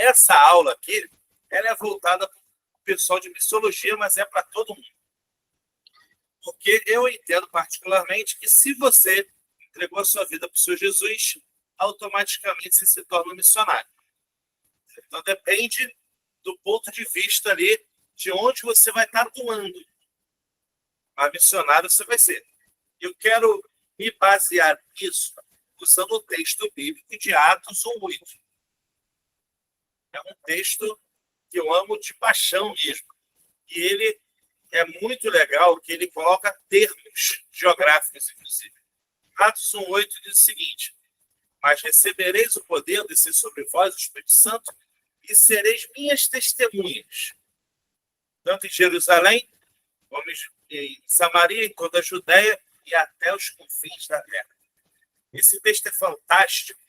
essa aula aqui, ela é voltada para o pessoal de missiologia, mas é para todo mundo. Porque eu entendo particularmente que se você entregou a sua vida para o Senhor Jesus, automaticamente você se torna um missionário. Então depende do ponto de vista ali de onde você vai estar atuando. Mas missionário você vai ser. Eu quero me basear nisso usando o texto bíblico de Atos 1:8. É um texto que eu amo de paixão mesmo. E ele é muito legal que ele coloca termos geográficos, inclusive. Atos 1:8 diz o seguinte: mas recebereis o poder de descer sobre vós o Espírito Santo e sereis minhas testemunhas, tanto em Jerusalém, como em Samaria, em toda a Judéia e até os confins da terra. Esse texto é fantástico.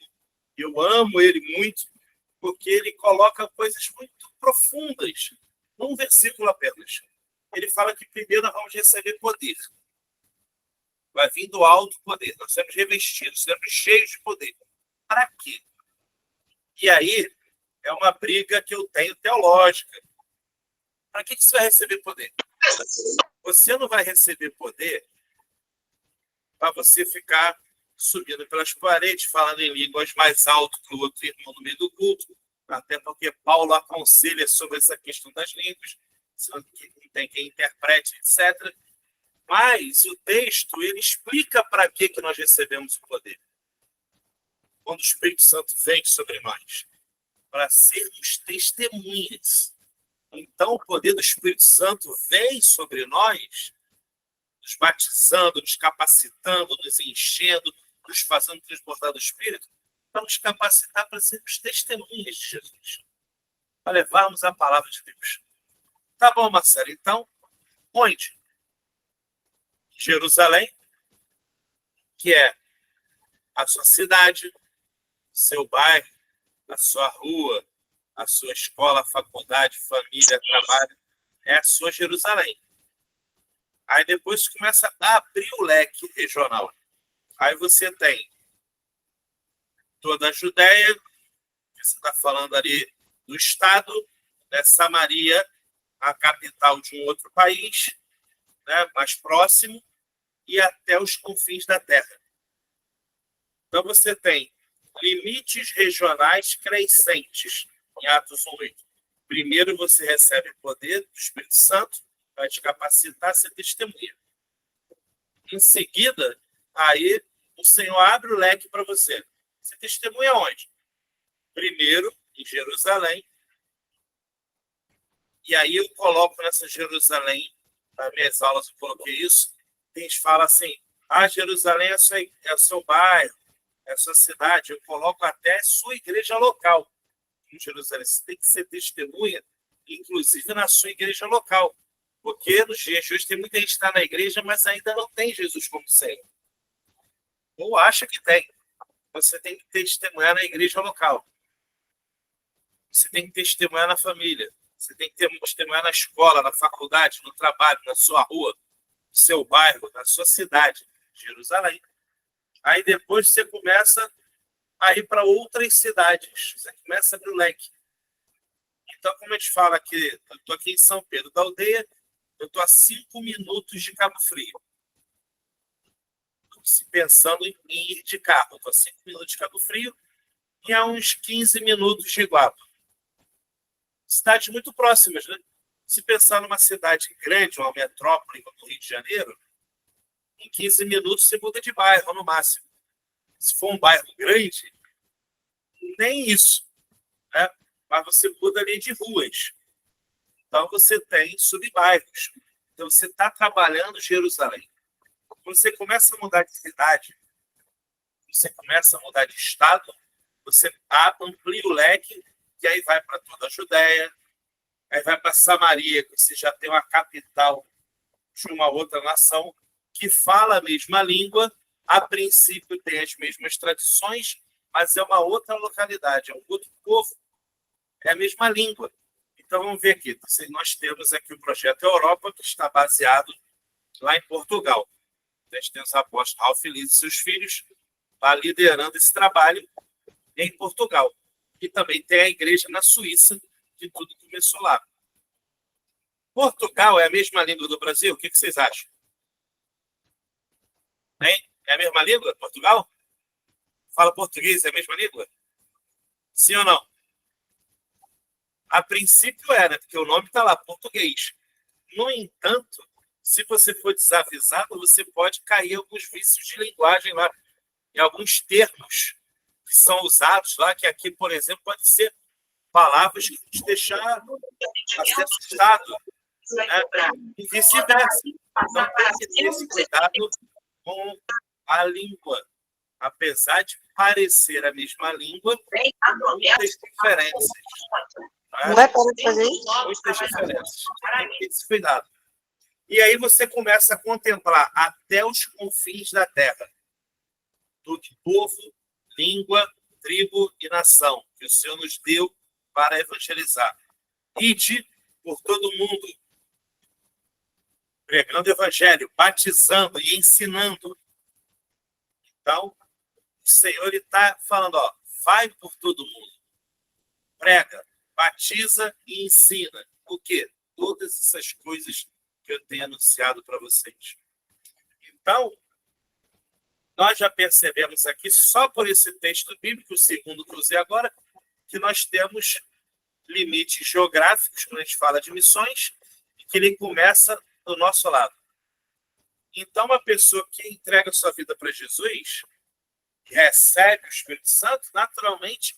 Eu amo ele muito, porque ele coloca coisas muito profundas num versículo apenas. Ele fala que primeiro nós vamos receber poder. Vai vir do alto poder. Nós seremos revestidos, seremos cheios de poder. Para quê? E aí é uma briga que eu tenho teológica. Para que você vai receber poder? Você não vai receber poder para você ficar subindo pelas paredes, falando em línguas mais alto que o outro irmão no meio do culto, até porque Paulo aconselha sobre essa questão das línguas, tem quem interprete, etc. Mas o texto, ele explica para que nós recebemos o poder. Quando o Espírito Santo vem sobre nós, para sermos testemunhas. Então, o poder do Espírito Santo vem sobre nós, nos batizando, nos capacitando, nos enchendo, nos fazendo transbordar do Espírito, para nos capacitar para sermos testemunhas de Jesus, para levarmos a palavra de Deus. Tá bom, Marcelo. Então, onde? Jerusalém, que é a sua cidade, seu bairro, a sua rua, a sua escola, faculdade, família, trabalho, é a sua Jerusalém. Aí depois começa a abrir o leque regional. Aí você tem toda a Judéia, que você está falando ali do estado, né? Samaria, a capital de um outro país, né? Mais próximo, e até os confins da terra. Então você tem limites regionais crescentes em Atos 1:8. Primeiro você recebe o poder do Espírito Santo para te capacitar a ser testemunha. Em seguida, aí o Senhor abre o leque para você. Você testemunha onde? Primeiro, em Jerusalém. E aí eu coloco nessa Jerusalém, nas minhas aulas eu coloquei isso, eles falam assim, Jerusalém é o seu bairro, é a sua cidade. Eu coloco até a sua igreja local em Jerusalém. Você tem que ser testemunha, inclusive na sua igreja local. Porque nos dias de hoje tem muita gente que está na igreja, mas ainda não tem Jesus como Senhor. Ou acha que tem. Você tem que testemunhar na igreja local. Você tem que testemunhar na família. Você tem que testemunhar na escola, na faculdade, no trabalho, na sua rua, no seu bairro, na sua cidade, Jerusalém. Aí depois você começa a ir para outras cidades. Você começa a abrir o leque. Então, como a gente fala aqui, eu estou aqui em São Pedro da Aldeia, eu estou a 5 minutos de Cabo Frio. Se pensando em ir de carro, eu estou a 5 minutos de Cabo Frio e a uns 15 minutos de Iguapa. Cidades muito próximas, né? Se pensar numa cidade grande, uma metrópole como o Rio de Janeiro, em 15 minutos você muda de bairro, no máximo. Se for um bairro grande, nem isso, né? Mas você muda ali de ruas. Então, você tem subbairros. Então, você está trabalhando Jerusalém. Quando você começa a mudar de cidade, você começa a mudar de estado, você amplia o leque, e aí vai para toda a Judéia, aí vai para Samaria, que você já tem uma capital de uma outra nação que fala a mesma língua, a princípio tem as mesmas tradições, mas é uma outra localidade, é um outro povo, é a mesma língua. Então, vamos ver aqui. Nós temos aqui o Projeto Europa, que está baseado lá em Portugal. Nós temos o apóstolo Ralph Lins e seus filhos lá liderando esse trabalho em Portugal. e também tem a igreja na Suíça, que tudo começou lá. Portugal é a mesma língua do Brasil? O que vocês acham? Hein? É a mesma língua, Portugal? Fala português, é a mesma língua? Sim ou não? A princípio é, né? Porque o nome está lá, português. No entanto, se você for desavisado, você pode cair em alguns vícios de linguagem lá, em alguns termos que são usados lá, que aqui, por exemplo, pode ser palavras que te deixar assim, assustado, né? E vice-versa. Então, tem que ter esse cuidado com a língua. Apesar de parecer a mesma língua, muitas diferenças. Não é para fazer isso? Muitas diferenças. Tem que ter esse cuidado. E aí você começa a contemplar até os confins da terra, do povo, língua, tribo e nação, que o Senhor nos deu para evangelizar. Ide por todo mundo, pregando o evangelho, batizando e ensinando. Então, o Senhor está falando, ó, vai por todo mundo, prega, batiza e ensina. O quê? Todas essas coisas que eu tenho anunciado para vocês. Então, nós já percebemos aqui, só por esse texto bíblico, o segundo que eu usei agora, que nós temos limites geográficos, quando a gente fala de missões, e que ele começa do nosso lado. Então, uma pessoa que entrega sua vida para Jesus, recebe o Espírito Santo, naturalmente,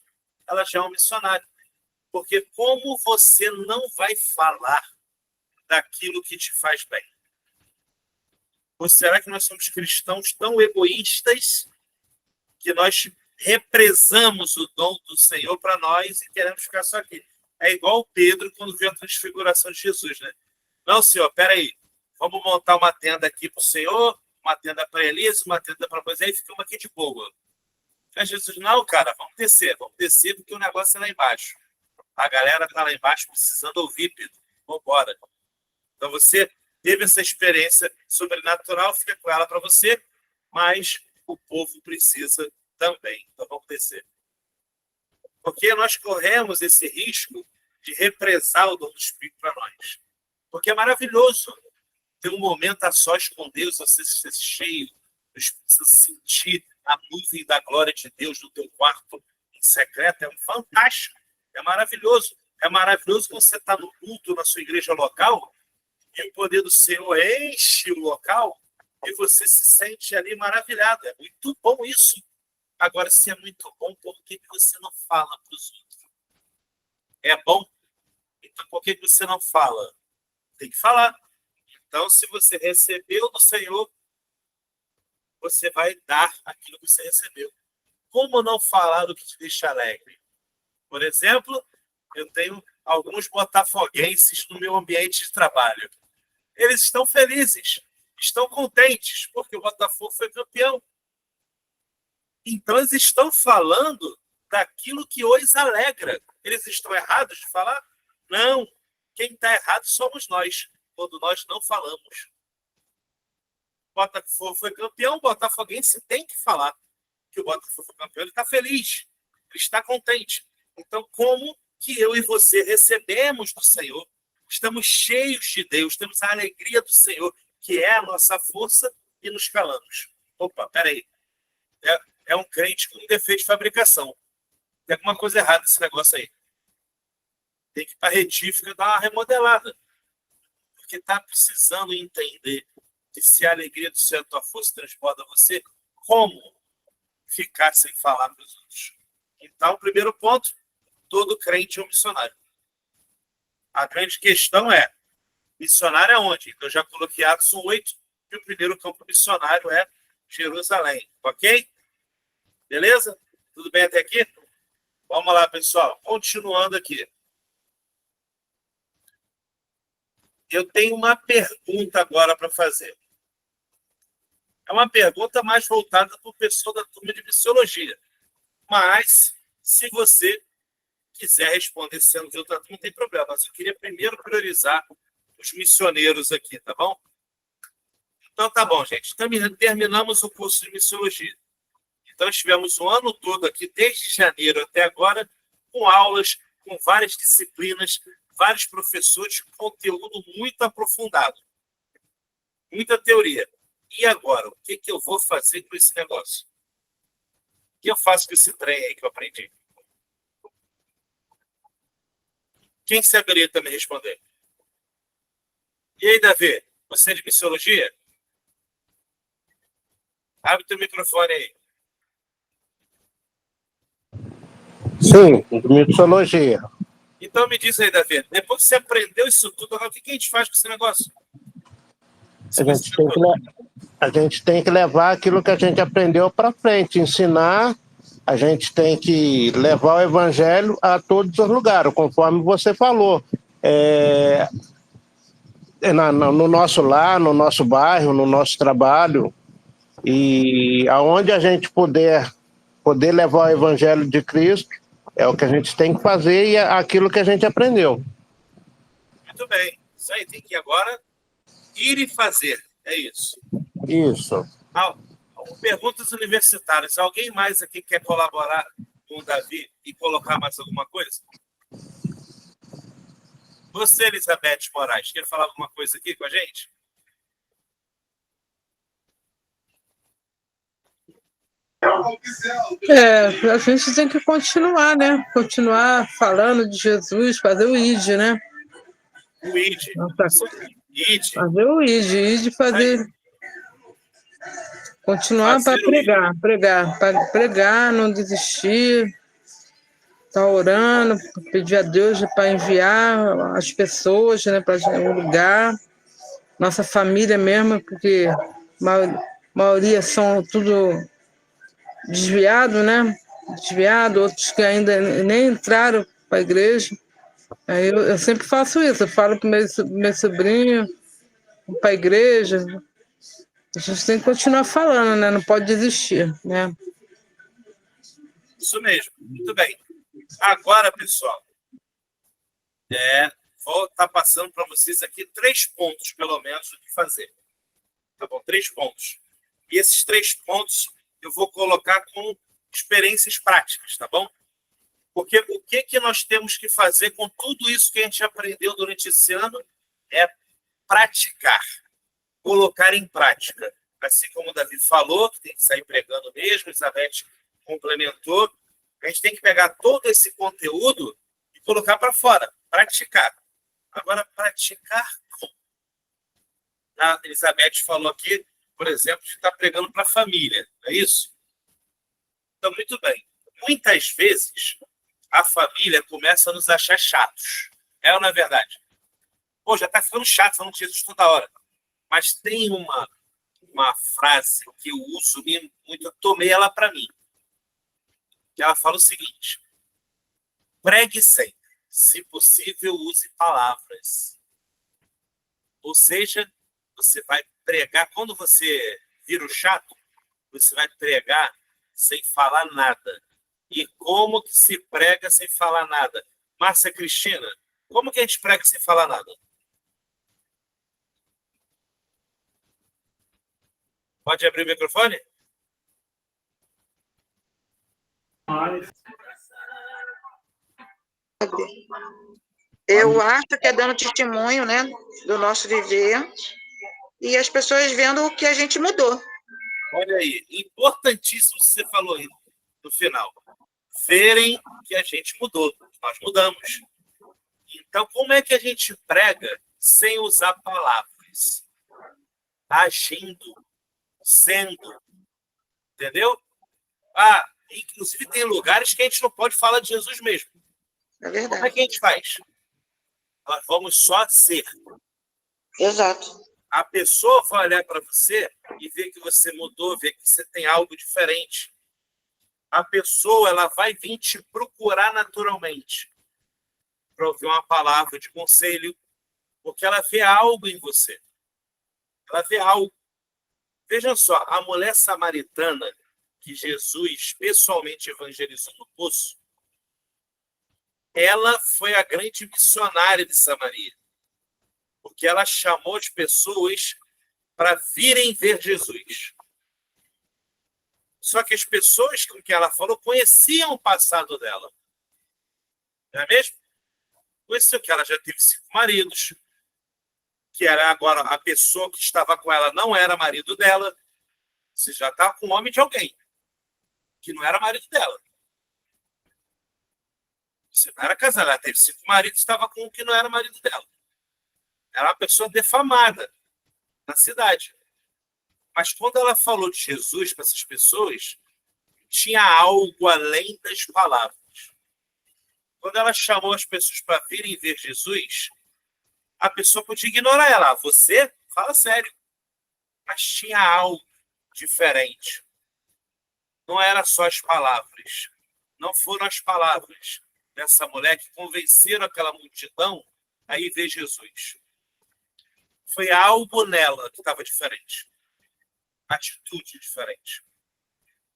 ela já é um missionário. Porque como você não vai falar daquilo que te faz bem? Ou será que nós somos cristãos tão egoístas que nós represamos o dom do Senhor para nós e queremos ficar só aqui? É igual o Pedro quando viu a transfiguração de Jesus, né? Não, Senhor, peraí, vamos montar uma tenda aqui para o Senhor, uma tenda para Elias, uma tenda para Moisés, e ficamos aqui de boa. Aí Jesus, não, cara, vamos descer porque o negócio é lá embaixo. A galera está lá embaixo precisando ouvir, Pedro. Vamos embora. Então você teve essa experiência sobrenatural, fica com ela para você, mas o povo precisa também. Então vamos descer. Porque nós corremos esse risco de represar o dom do Espírito para nós. Porque é maravilhoso ter um momento a sós com Deus, você ser cheio, você sentir a nuvem da glória de Deus no teu quarto em secreto. É fantástico, é maravilhoso. É maravilhoso quando você está no culto na sua igreja local e o poder do Senhor enche o local e você se sente ali maravilhado. É muito bom isso. Agora, se é muito bom, por que você não fala para os outros? É bom? Então, por que você não fala? Tem que falar. Então, se você recebeu do Senhor, você vai dar aquilo que você recebeu. Como não falar do que te deixa alegre? Por exemplo, eu tenho alguns botafoguenses no meu ambiente de trabalho. Eles estão felizes, estão contentes, porque o Botafogo foi campeão. Então, eles estão falando daquilo que os alegra. Eles estão errados de falar? Não. Quem está errado somos nós, quando nós não falamos. O Botafogo foi campeão, o botafoguense tem que falar que o Botafogo foi campeão. Ele está feliz, ele está contente. Então, como que eu e você recebemos do Senhor, estamos cheios de Deus, temos a alegria do Senhor, que é a nossa força, e nos calamos? Opa, peraí. É um crente com defeito de fabricação. Tem alguma coisa errada nesse negócio aí. Tem que ir para a retífica dar uma remodelada. Porque está precisando entender que se a alegria do Senhor, a tua força, transborda você, como ficar sem falar para os outros? Então, primeiro ponto, todo crente é um missionário. A grande questão é, missionário é onde? Então, eu já coloquei Atos 8, que o primeiro campo missionário é Jerusalém. Ok? Beleza? Tudo bem até aqui? Vamos lá, pessoal. Continuando aqui. Eu tenho uma pergunta agora para fazer. É uma pergunta mais voltada para o pessoal da turma de missiologia. Mas, se você quiser responder sendo de outra turma, não tem problema. Mas eu queria primeiro priorizar os missioneiros aqui, tá bom? Então, tá bom, gente. Terminamos o curso de missiologia. Então, estivemos o ano todo aqui, desde janeiro até agora, com aulas, com várias disciplinas, vários professores, conteúdo muito aprofundado, muita teoria. E agora, o que eu vou fazer com esse negócio? O que eu faço com esse trem aí que eu aprendi? Quem saberia também responder? E aí, Davi, você é de missiologia? Abre teu microfone aí. Sim, mixologia. Então me diz aí, Davi, depois que você aprendeu isso tudo, agora o que a gente faz com esse negócio? A gente tem que levar aquilo que a gente aprendeu para frente, ensinar. A gente tem que levar o evangelho a todos os lugares, conforme você falou. No nosso lar, no nosso bairro, no nosso trabalho, e aonde a gente poder levar o evangelho de Cristo, é o que a gente tem que fazer e é aquilo que a gente aprendeu. Muito bem. Isso aí, tem que agora ir e fazer. É isso. Isso. Perguntas universitárias. Alguém mais aqui quer colaborar com o Davi e colocar mais alguma coisa? Você, Elizabeth Moraes, quer falar alguma coisa aqui com a gente? A gente tem que continuar, né? Continuar falando de Jesus, fazer o ID, né? O ID. Fazer o ID, fazer... Continuar para pregar, não desistir, tá orando, pedir a Deus para enviar as pessoas, né, para o lugar, nossa família mesmo, porque a maioria são tudo desviado, né? Desviado, outros que ainda nem entraram para a igreja. Aí eu sempre faço isso, eu falo para meu sobrinho, para a igreja. A gente tem que continuar falando, né? Não pode desistir, né? Isso mesmo. Muito bem. Agora, pessoal, vou estar passando para vocês aqui 3 pontos, pelo menos, do que fazer. Tá bom? 3 pontos. E esses 3 pontos eu vou colocar com experiências práticas, tá bom? Porque o que nós temos que fazer com tudo isso que a gente aprendeu durante esse ano é praticar, colocar em prática. Assim como o Davi falou, que tem que sair pregando mesmo, Elizabeth complementou, a gente tem que pegar todo esse conteúdo e colocar para fora, praticar. Agora, praticar como? A Elizabeth falou aqui, por exemplo, que está pregando para a família, não é isso? Então, muito bem. Muitas vezes, a família começa a nos achar chatos. É ou não é verdade? Pô, já está ficando chato falando de Jesus toda hora. Mas tem uma frase que eu uso muito, eu tomei ela para mim. Que ela fala o seguinte: pregue sempre, se possível, use palavras. Ou seja, você vai pregar, quando você vira o chato, você vai pregar sem falar nada. E como que se prega sem falar nada? Márcia Cristina, como que a gente prega sem falar nada? Pode abrir o microfone? Eu acho que é dando testemunho, né, do nosso viver e as pessoas vendo o que a gente mudou. Olha aí, importantíssimo você falou aí no final. Verem que a gente mudou, nós mudamos. Então, como é que a gente prega sem usar palavras? Agindo, sendo, entendeu? Inclusive tem lugares que a gente não pode falar de Jesus mesmo. É verdade. Como é que a gente faz? Nós vamos só ser. Exato. A pessoa vai olhar para você e ver que você mudou, ver que você tem algo diferente. A pessoa ela vai vir te procurar naturalmente para ouvir uma palavra de conselho, porque ela vê algo em você. Ela vê algo. Veja só, a mulher samaritana que Jesus pessoalmente evangelizou no poço, ela foi a grande missionária de Samaria, porque ela chamou as pessoas para virem ver Jesus. Só que as pessoas com quem ela falou conheciam o passado dela. Não é mesmo? Conheceu que ela já teve 5 maridos, que era agora a pessoa que estava com ela não era marido dela, você já está com o nome de alguém que não era marido dela. Você não era casada, ela teve 5 maridos, estava com um que não era marido dela. Era uma pessoa defamada na cidade. Mas quando ela falou de Jesus para essas pessoas, tinha algo além das palavras. Quando ela chamou as pessoas para virem ver Jesus, a pessoa podia ignorar ela. Você? Fala sério. Mas tinha algo diferente. Não era só as palavras. Não foram as palavras dessa mulher que convenceram aquela multidão a ir ver Jesus. Foi algo nela que estava diferente. Atitude diferente.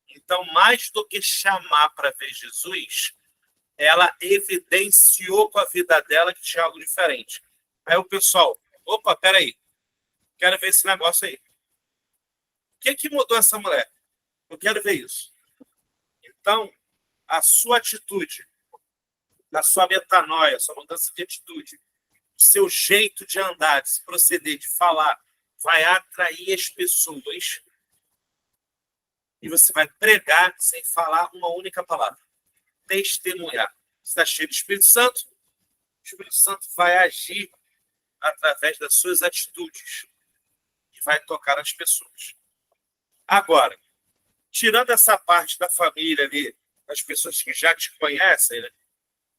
Então, mais do que chamar para ver Jesus, ela evidenciou com a vida dela que tinha algo diferente. Aí o pessoal, opa, peraí, quero ver esse negócio aí. O que mudou essa mulher? Eu quero ver isso. Então, a sua atitude, a sua metanoia, a sua mudança de atitude, o seu jeito de andar, de se proceder, de falar, vai atrair as pessoas e você vai pregar sem falar uma única palavra. Testemunhar. Você está cheio do Espírito Santo, o Espírito Santo vai agir através das suas atitudes e vai tocar as pessoas. Agora, tirando essa parte da família ali, das pessoas que já te conhecem, né,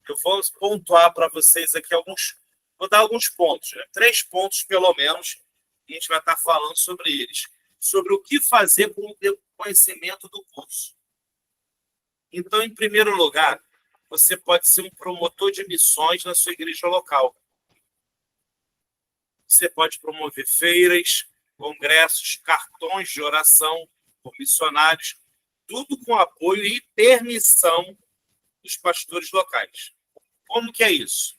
eu vou pontuar para vocês aqui vou dar alguns pontos, né, 3 pontos pelo menos, e a gente vai estar falando sobre eles, sobre o que fazer com o conhecimento do curso. Então, em primeiro lugar, você pode ser um promotor de missões na sua igreja local. Você pode promover feiras, congressos, cartões de oração por missionários, tudo com apoio e permissão dos pastores locais. Como que é isso?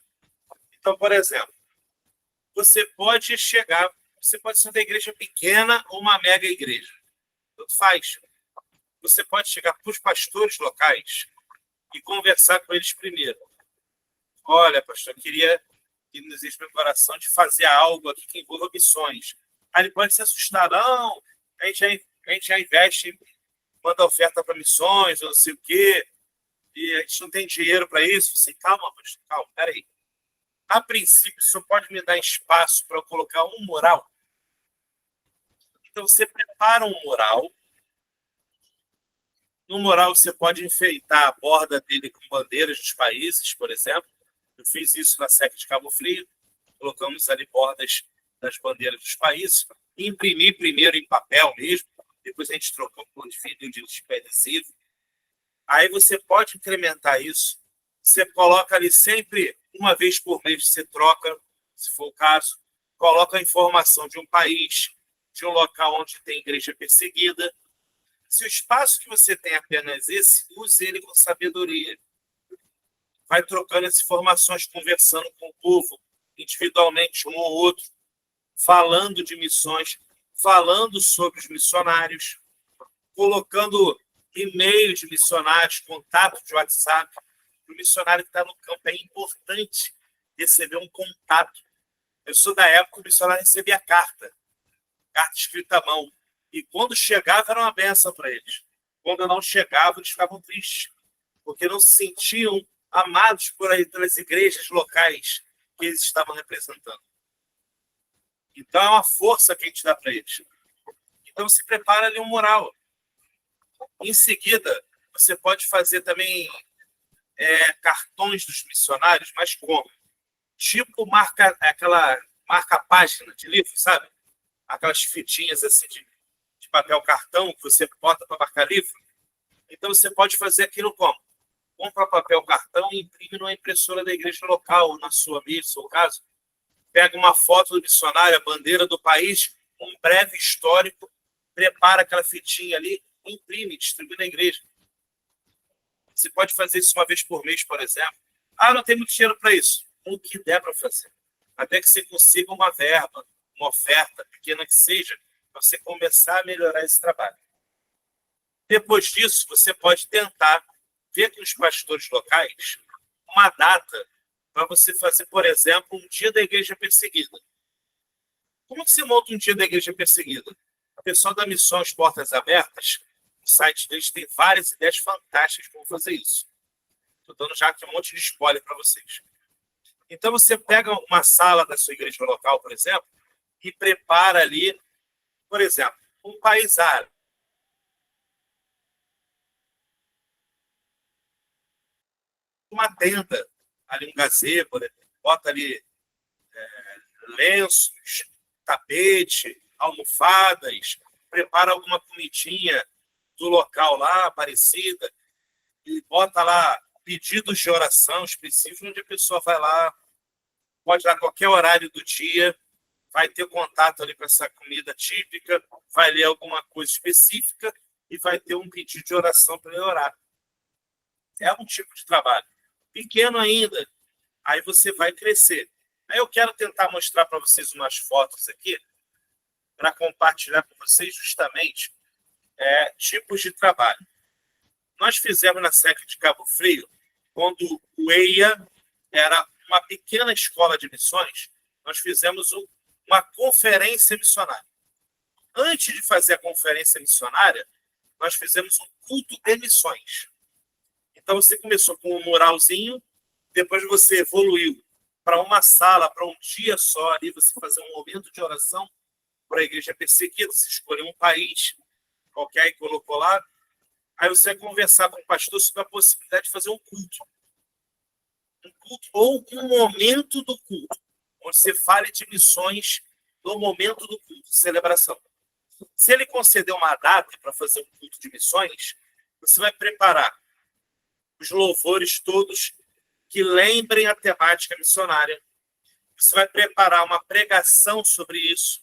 Então, por exemplo, você pode ser da igreja pequena ou uma mega igreja. Tudo faz. Você pode chegar para os pastores locais e conversar com eles primeiro. Olha, pastor, eu queria que nos existe meu coração de fazer algo aqui que envolva missões. Aí ele pode se assustar. Não, a gente já investe, manda oferta para missões, ou não sei o quê, e a gente não tem dinheiro para isso. Assim, calma, pastor, calma, peraí. A princípio, o senhor pode me dar espaço para eu colocar um mural? Então, você prepara um mural. No mural, você pode enfeitar a borda dele com bandeiras dos países, por exemplo. Eu fiz isso na SEC de Cabo Frio. Colocamos ali bordas das bandeiras dos países. Imprimi primeiro em papel mesmo. Depois a gente trocou por vidro de adesivo. Aí você pode incrementar isso. Você coloca ali sempre, uma vez por mês, você troca, se for o caso. Coloca a informação de um país, de um local onde tem igreja perseguida. Se o espaço que você tem é apenas esse, use ele com sabedoria. Vai trocando as informações, conversando com o povo, individualmente, um ou outro, falando de missões, falando sobre os missionários, colocando e-mail de missionários, contato de WhatsApp. O missionário que está no campo é importante receber um contato. Eu sou da época que o missionário recebia carta escrita à mão. E quando chegava, era uma benção para eles. Quando não chegava, eles ficavam tristes, porque não se sentiam amados pelas igrejas locais que eles estavam representando. Então, é uma força que a gente dá para eles. Então, se prepara ali um mural. Em seguida, você pode fazer também cartões dos missionários, mas como? Tipo aquela marca-página de livro, sabe? Aquelas fitinhas assim de papel cartão que você bota para marcar livro. Então, você pode fazer aquilo como? Compra papel cartão e imprime numa impressora da igreja local, na sua mídia, no seu caso. Pega uma foto do missionário, a bandeira do país, um breve histórico, prepara aquela fitinha ali, imprime, distribui na igreja. Você pode fazer isso uma vez por mês, por exemplo. Ah, não tem muito dinheiro para isso. O que der para fazer. Até que você consiga uma verba, uma oferta, pequena que seja, para você começar a melhorar esse trabalho. Depois disso, você pode tentar ver com os pastores locais uma data para você fazer, por exemplo, um dia da igreja perseguida. Como que você monta um dia da igreja perseguida? O pessoal da Missões Portas Abertas, o site deles tem várias ideias fantásticas como fazer isso. Estou dando já aqui um monte de spoiler para vocês. Então, você pega uma sala da sua igreja local, por exemplo, e prepara ali, por exemplo, um país árabe. Uma tenda, ali um gazebo, né? Bota ali lenços, tapete, almofadas, prepara alguma comidinha do local lá, parecida, e bota lá pedidos de oração específicos, onde a pessoa vai lá, pode dar qualquer horário do dia, vai ter contato ali com essa comida típica, vai ler alguma coisa específica e vai ter um pedido de oração para ele orar. É um tipo de trabalho. Pequeno ainda, aí você vai crescer. Aí eu quero tentar mostrar para vocês umas fotos aqui, para compartilhar com vocês justamente tipos de trabalho. Nós fizemos na SEC de Cabo Frio, quando o EIA era uma pequena escola de missões, nós fizemos uma conferência missionária. Antes de fazer a conferência missionária, nós fizemos um culto de missões. Então, você começou com um muralzinho, depois você evoluiu para uma sala, para um dia só, ali você fazer um momento de oração para a igreja perseguida, você escolheu um país qualquer e colocou lá, aí você vai conversar com o pastor sobre a possibilidade de fazer um culto. Um culto ou um momento do culto, onde você fale de missões no momento do culto, celebração. Se ele conceder uma data para fazer um culto de missões, você vai preparar os louvores todos que lembrem a temática missionária. Você vai preparar uma pregação sobre isso,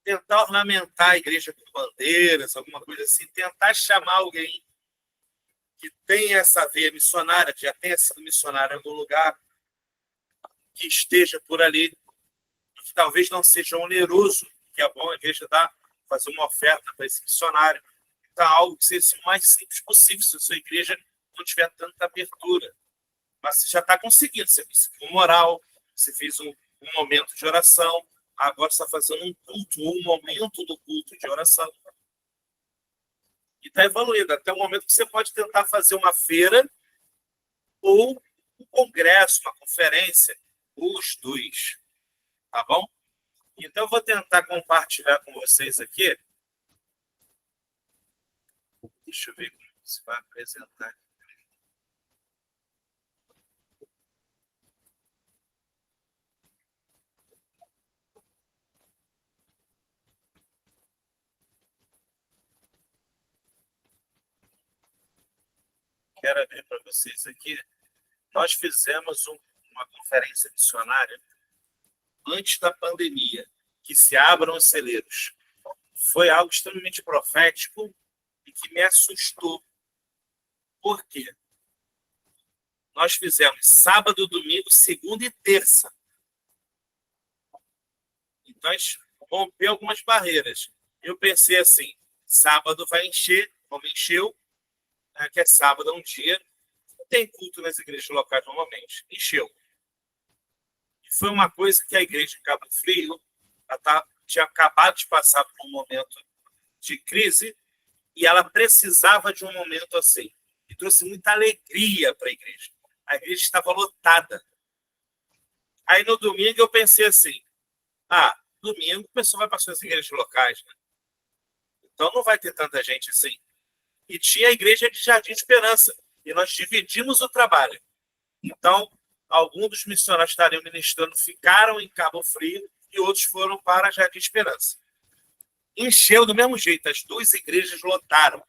tentar ornamentar a igreja com bandeiras, alguma coisa assim, tentar chamar alguém que tenha essa veia missionária, que já tenha sido missionário em algum lugar, que esteja por ali, que talvez não seja oneroso, que é bom a igreja fazer uma oferta para esse missionário. Então, algo que seja o mais simples possível, se a sua igreja não tiver tanta abertura. Mas você já está conseguindo, você conseguiu moral, você fez um momento de oração, agora você está fazendo um culto, um momento do culto de oração. E está evoluindo, até o momento que você pode tentar fazer uma feira ou um congresso, uma conferência, os dois. Tá bom? Então, eu vou tentar compartilhar com vocês aqui. Deixa eu ver como você vai apresentar. Quero abrir para vocês aqui. Nós fizemos uma conferência missionária antes da pandemia, que se abram os celeiros. Foi algo extremamente profético e que me assustou. Por quê? Nós fizemos sábado, domingo, segunda e terça. Então, rompeu algumas barreiras. Eu pensei assim, sábado vai encher, como encheu, que é sábado, é um dia, não tem culto nas igrejas locais normalmente, encheu. E foi uma coisa que a igreja de Cabo Frio tinha acabado de passar por um momento de crise e ela precisava de um momento assim. E trouxe muita alegria para a igreja. A igreja estava lotada. Aí no domingo eu pensei assim, domingo o pessoal vai para suas igrejas locais, né? Então não vai ter tanta gente assim. E tinha a igreja de Jardim Esperança. E nós dividimos o trabalho. Então, alguns dos missionários que estariam ministrando ficaram em Cabo Frio e outros foram para Jardim Esperança. Encheu do mesmo jeito, as duas igrejas lotaram.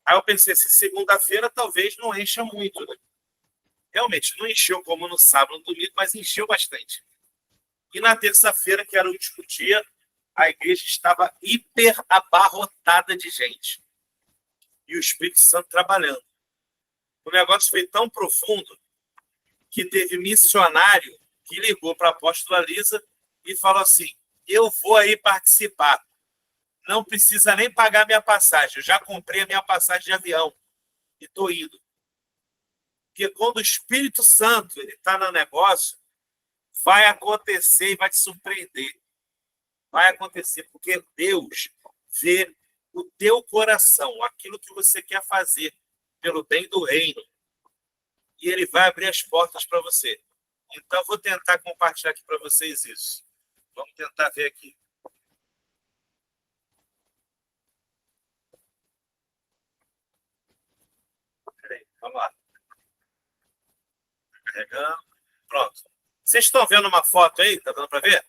Aí eu pensei assim, segunda-feira talvez não encha muito, né? Realmente, não encheu como no sábado, no domingo, mas encheu bastante. E na terça-feira, que era o último dia, a igreja estava hiper abarrotada de gente. E o Espírito Santo trabalhando. O negócio foi tão profundo que teve missionário que ligou para a apóstola Lisa e falou assim, eu vou aí participar. Não precisa nem pagar minha passagem. Eu já comprei a minha passagem de avião e estou indo. Porque quando o Espírito Santo está no negócio, vai acontecer e vai te surpreender. Vai acontecer, porque Deus vê o teu coração, aquilo que você quer fazer pelo bem do reino. E ele vai abrir as portas para você. Então, vou tentar compartilhar aqui para vocês isso. Vamos tentar ver aqui. Peraí, vamos lá. Carregando. Pronto. Vocês estão vendo uma foto aí? Tá dando para ver?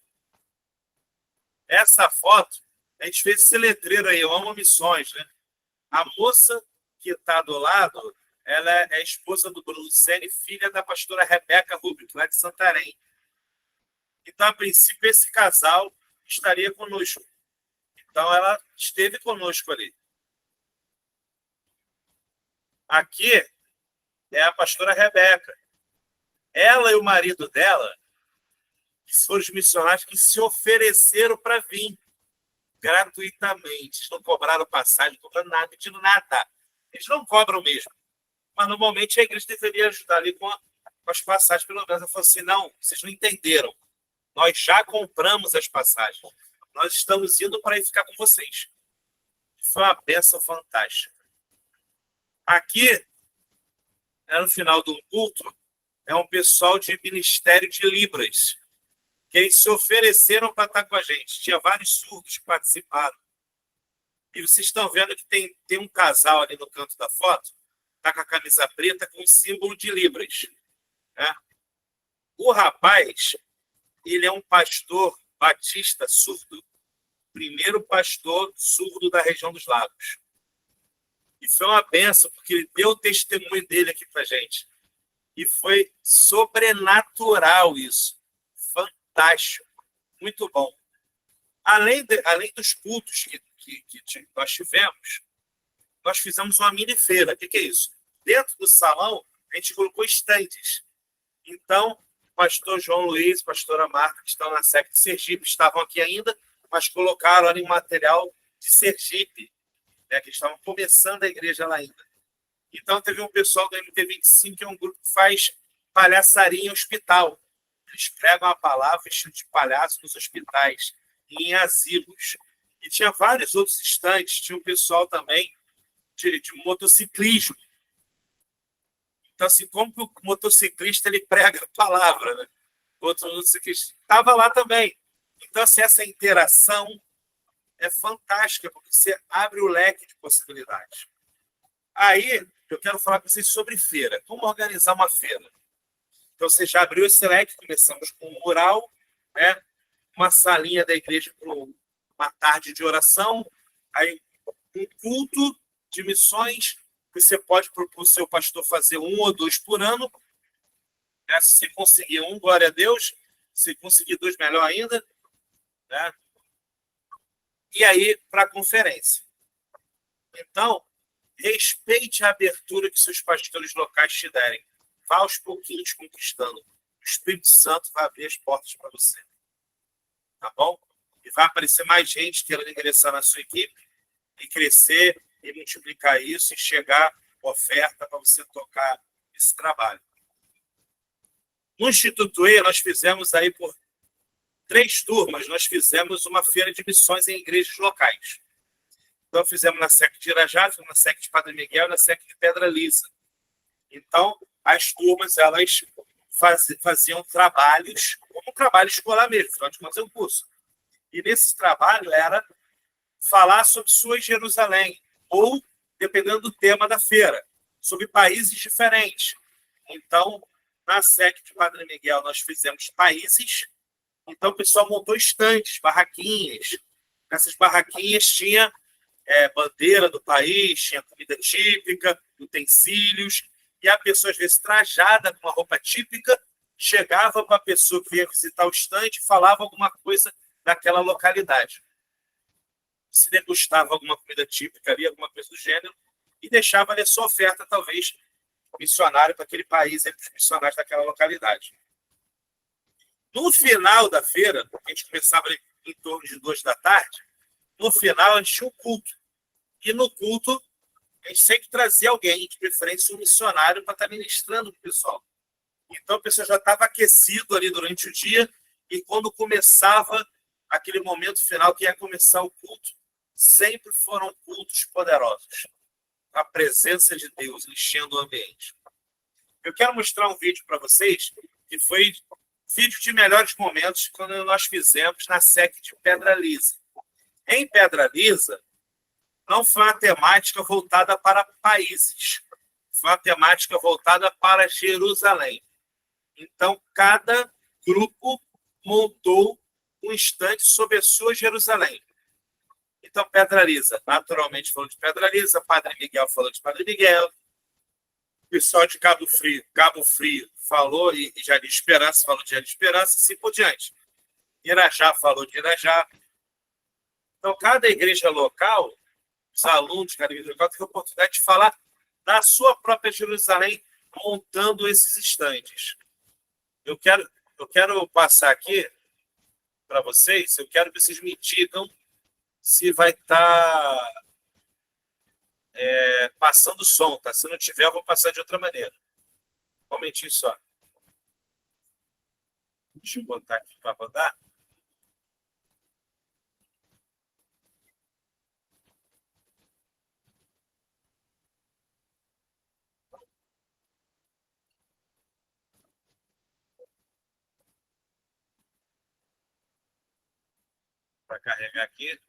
Essa foto, a gente fez esse letreiro aí, eu amo missões, né? A moça que está do lado, ela é a esposa do Bruno Lucene, filha da pastora Rebeca Rubio, lá de Santarém. Então, a princípio, esse casal estaria conosco. Então, ela esteve conosco ali. Aqui é a pastora Rebeca. Ela e o marido dela, que foram os missionários que se ofereceram para vir gratuitamente. Eles não cobraram passagem, não cobraram nada, pedindo nada. Eles não cobram mesmo. Mas, normalmente, a igreja deveria ajudar ali com as passagens. Pelo menos ela falou assim, não, vocês não entenderam. Nós já compramos as passagens. Nós estamos indo para ir ficar com vocês. Foi uma bênção fantástica. Aqui, no final do culto, é um pessoal de Ministério de Libras, que eles se ofereceram para estar com a gente. Tinha vários surdos que participaram. E vocês estão vendo que tem um casal ali no canto da foto, está com a camisa preta com o símbolo de Libras. Né? O rapaz, ele é um pastor batista surdo, primeiro pastor surdo da região dos Lagos. E foi uma benção, porque ele deu o testemunho dele aqui para a gente. E foi sobrenatural isso. Fantástico. Muito bom. Além dos cultos que nós tivemos, nós fizemos uma mini feira. O que é isso? Dentro do salão, a gente colocou estandes. Então, o pastor João Luiz, a pastora Marta, que estão na SEC de Sergipe, estavam aqui ainda, mas colocaram ali material de Sergipe, né, que estavam começando a igreja lá ainda. Então, teve um pessoal do MT25, que é um grupo que faz palhaçaria em hospital. Eles pregam a palavra vestido de palhaço nos hospitais, em asilos. E tinha vários outros estantes. Tinha um pessoal também de motociclismo. Então, assim, como que o motociclista ele prega a palavra, né? Outro motociclista estava lá também. Então, assim, essa interação é fantástica, porque você abre o leque de possibilidades. Aí, eu quero falar com vocês sobre feira. Como organizar uma feira? Então, você já abriu esse leque, começamos com um mural, né? Uma salinha da igreja para uma tarde de oração, aí um culto de missões, que você pode propor o seu pastor fazer 1 ou 2 por ano. Né? Se você conseguir 1, glória a Deus. Se conseguir 2, melhor ainda. Né? E aí, para a conferência. Então, respeite a abertura que seus pastores locais te derem. Vá aos pouquinhos conquistando. O Espírito Santo vai abrir as portas para você. Tá bom? E vai aparecer mais gente querendo ingressar na sua equipe e crescer e multiplicar isso e chegar oferta para você tocar esse trabalho. No Instituto E, nós fizemos aí por 3 turmas, nós fizemos uma feira de missões em igrejas locais. Então, fizemos na SEC de Irajá, na SEC de Padre Miguel e na SEC de Pedra Lisa. Então, as turmas, elas faziam trabalhos, como um trabalho escolar mesmo, afinal de contas é um curso. E nesse trabalho era falar sobre sua Jerusalém, ou, dependendo do tema da feira, sobre países diferentes. Então, na SEC de Padre Miguel, nós fizemos países. Então, o pessoal montou estantes, barraquinhas. Nessas barraquinhas tinha bandeira do país, tinha comida típica, utensílios, e a pessoa, às vezes, trajada com uma roupa típica, chegava com a pessoa que vinha visitar o estande e falava alguma coisa daquela localidade. Se degustava alguma comida típica ali, alguma coisa do gênero, e deixava ali a sua oferta, talvez, missionário para aquele país, para os missionários daquela localidade. No final da feira, a gente começava ali em torno de 2 da tarde, no final a gente tinha um culto. E no culto, a gente sempre trazia alguém, de preferência um missionário, para estar ministrando para o pessoal. Então, a pessoa já estava aquecido ali durante o dia, e quando começava aquele momento final, que ia começar o culto, sempre foram cultos poderosos. A presença de Deus enchendo o ambiente. Eu quero mostrar um vídeo para vocês, que foi vídeo de melhores momentos quando nós fizemos na SEC de Pedra Lisa. Em Pedra Lisa, não foi uma temática voltada para países, foi uma temática voltada para Jerusalém. Então, cada grupo montou um instante sobre a sua Jerusalém. Então, Pedra Lisa, naturalmente falou de Pedra Lisa, Padre Miguel falou de Padre Miguel, o pessoal de Cabo Frio falou, e Jardim Esperança falou de Jardim Esperança, e assim por diante. Irajá falou de Irajá. Então, cada igreja local, os alunos de cada igreja local, teve a oportunidade de falar da sua própria Jerusalém, montando esses estandes. Eu quero passar aqui para vocês, eu quero que vocês me digam se vai estar passando som, tá? Se não tiver, eu vou passar de outra maneira. Um momentinho só. Deixa eu botar aqui para rodar. Para carregar aqui.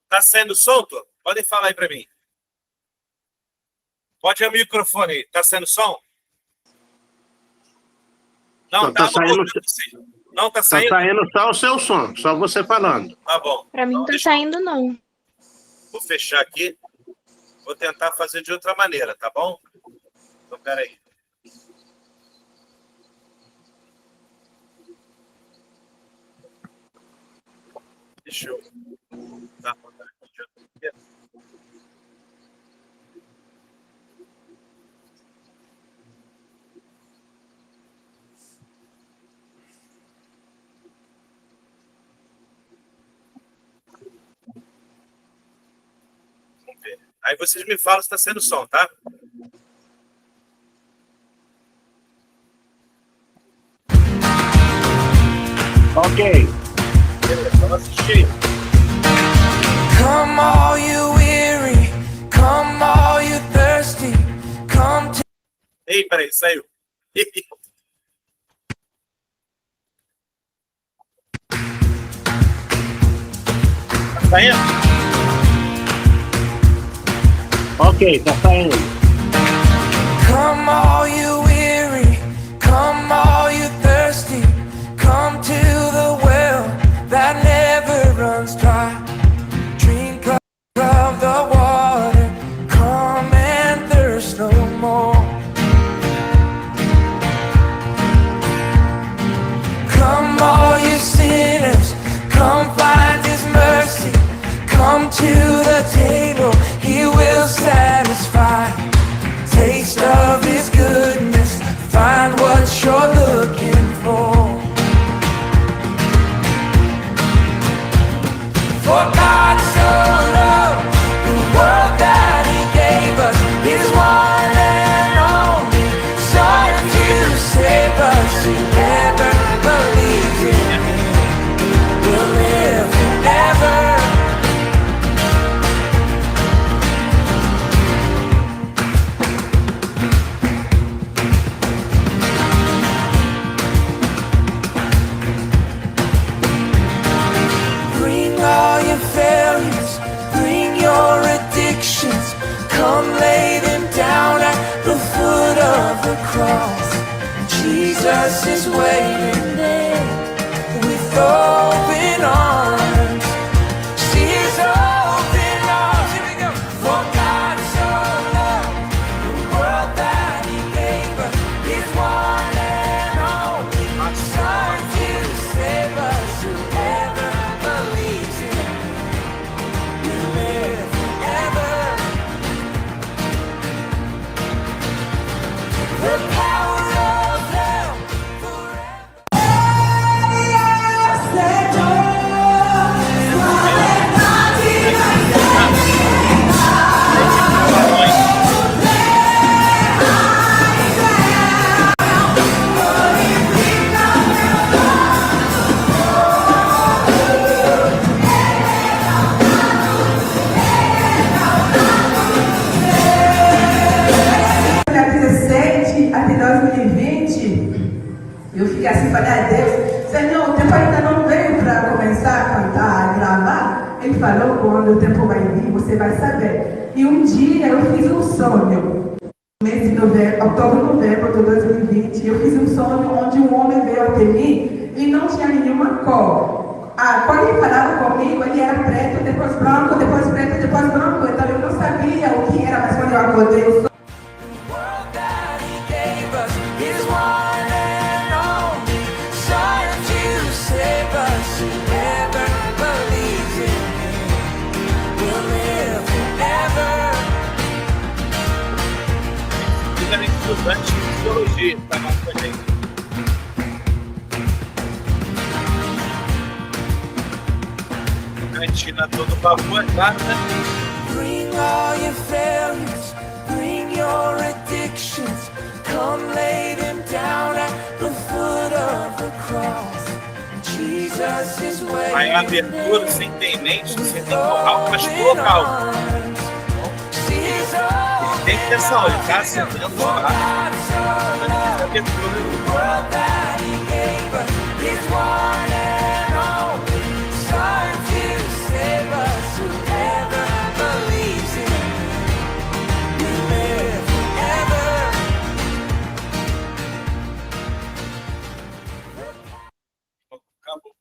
Tá saindo solto? Podem falar aí para mim. Pode abrir o microfone aí. Tá saindo som? Não, tá saindo. Não tá saindo? Tá saindo só o seu som, só você falando. Tá bom. Para mim não tá saindo, não. Vou fechar aqui. Vou tentar fazer de outra maneira, tá bom? Então, peraí. Deixa eu dar uma olhada aqui de outra maneira. Vamos ver. Aí vocês me falam se está sendo som, tá? Ok. Beleza, vamos assistir. Come all you weary, come all you thirsty, come to Ei, peraí, saiu. Tá saindo? Ok, tá saindo. Come all you weary, come all you thirsty, come to the well that never runs dry. Drink of the water, come and thirst no more. Come all you sinners, come find His mercy, come to the table, He will satisfy. Taste of His goodness, find what you're looking for. For God so loved the world that He gave us His one and only Son to save us. Whoever believes in Him will live forever. Bring all your failures, bring your addictions, come lay them down at the foot of the cross. Jesus is waiting there with open arms. See His open arms. Here we go. For God so loved the world that He gave us His one and only Son to save us. Whoever believes in Him will live forever. The power of love forever. assim, falei, ai Deus, Senhor, o tempo ainda não veio para começar a cantar, a gravar. Ele falou, quando o tempo vai vir, você vai saber. E um dia eu fiz um sonho, no mês de novembro, outubro, novembro de 2020, eu fiz um sonho onde um homem veio até mim e não tinha nenhuma cor. Quando ele falava comigo, ele era preto, depois branco, depois preto, depois branco. Então eu não sabia o que era, mas quando eu acordei, eu world that He gave us, His one and only Son to save us. Whoever believes in Him will live forever. Ele é estudante de teologia, tá lá com a gente. Cantina todo vapor, claro, né? Bring all your failures, bring your addictions. Come lay them down at the foot of the cross. Jesus is waiting. Aí a abertura, você tem em mente, você tem que honrar o pastor local. Ele tem que ter essa hora, ele tá acendendo o churrasco. A abertura. World that He gave us, His one and only Son to save us. Whoever believes in Him will live forever. Acabou.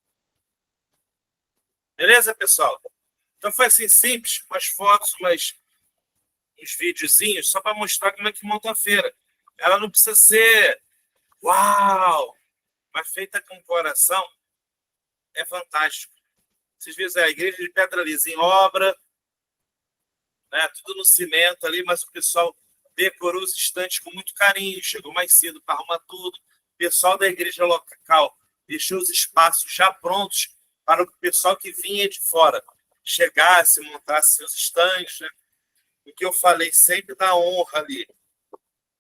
Beleza, pessoal? Então foi assim, simples, umas fotos, uns videozinhos, só para mostrar como é que monta a feira. Ela não precisa ser uau, mas feita com coração é fantástico. Vocês viram a igreja de Pedra Lisa em obra, né, tudo no cimento ali, mas o pessoal decorou os estantes com muito carinho, chegou mais cedo para arrumar tudo. O pessoal da igreja local deixou os espaços já prontos para o pessoal que vinha de fora chegasse, montasse seus estantes, né? O que eu falei sempre da honra ali.